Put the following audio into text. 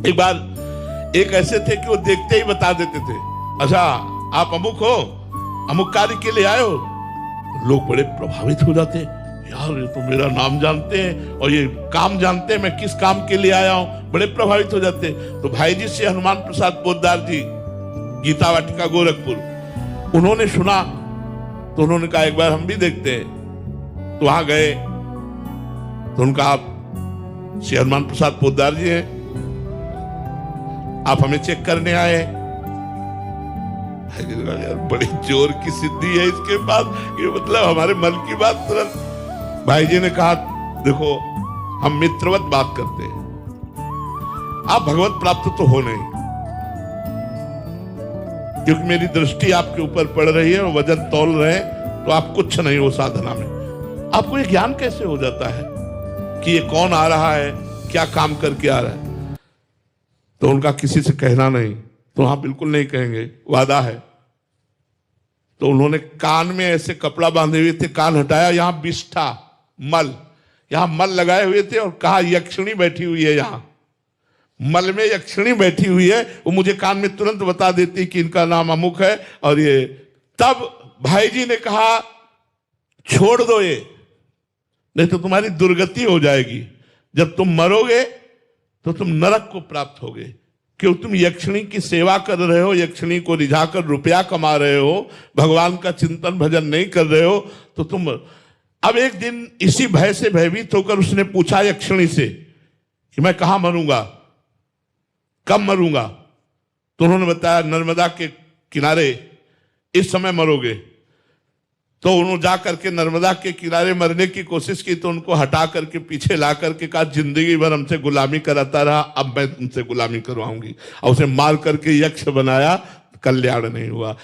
एक बार एक ऐसे थे कि वो देखते ही बता देते थे, अच्छा आप अमुक हो, अमुक कार्य के लिए आए हो। लोग बड़े प्रभावित हो जाते, यार ये तो मेरा नाम जानते हैं और ये काम जानते हैं, मैं किस काम के लिए आया हूं, बड़े प्रभावित हो जाते। तो भाई जी से हनुमान प्रसाद पोद्दार जी, गीता वाटिका गोरखपुर, उन्होंने सुना तो उन्होंने कहा एक बार हम भी देखते हैं। तो वहां गए तो उनका, आप श्री हनुमान प्रसाद पोद्दार जी हैं, आप हमें चेक करने आए। यार बड़ी जोर की सिद्धि है इसके पास, ये मतलब हमारे मन की बात तुरंत। भाई जी ने कहा देखो हम मित्रवत बात करते हैं, आप भगवत प्राप्त तो हो नहीं, क्योंकि मेरी दृष्टि आपके ऊपर पड़ रही है और वजन तौल रहे हैं, तो आप कुछ नहीं हो साधना में। आपको ये ज्ञान कैसे हो जाता है कि ये कौन आ रहा है, क्या काम करके आ रहा है? तो उनका किसी से कहना नहीं। तो हाँ बिल्कुल नहीं कहेंगे, वादा है। तो उन्होंने कान में ऐसे कपड़ा बांधे हुए थे, कान हटाया, यहां बिष्ठा मल, यहां मल लगाए हुए थे और कहा यक्षिणी बैठी हुई है, यहां मल में यक्षिणी बैठी हुई है, वो मुझे कान में तुरंत बता देती कि इनका नाम अमुक है और ये। तब भाई जी ने कहा छोड़ दो ये, नहीं तो तुम्हारी दुर्गति हो जाएगी, जब तुम मरोगे तो तुम नरक को प्राप्त होगे, क्योंकि तुम यक्षिणी की सेवा कर रहे हो, यक्षिणी को रिझाकर रुपया कमा रहे हो, भगवान का चिंतन भजन नहीं कर रहे हो, तो तुम। अब एक दिन इसी भय से भयभीत होकर उसने पूछा यक्षिणी से कि मैं कहां मरूंगा, कब मरूंगा? तो उन्होंने बताया नर्मदा के किनारे इस समय मरोगे। तो उन्होंने जा करके नर्मदा के किनारे मरने की कोशिश की, तो उनको हटा करके पीछे ला करके कहा जिंदगी भर हमसे गुलामी कराता रहा, अब मैं तुमसे गुलामी करवाऊंगी, और उसे मार करके यक्ष बनाया, कल्याण नहीं हुआ।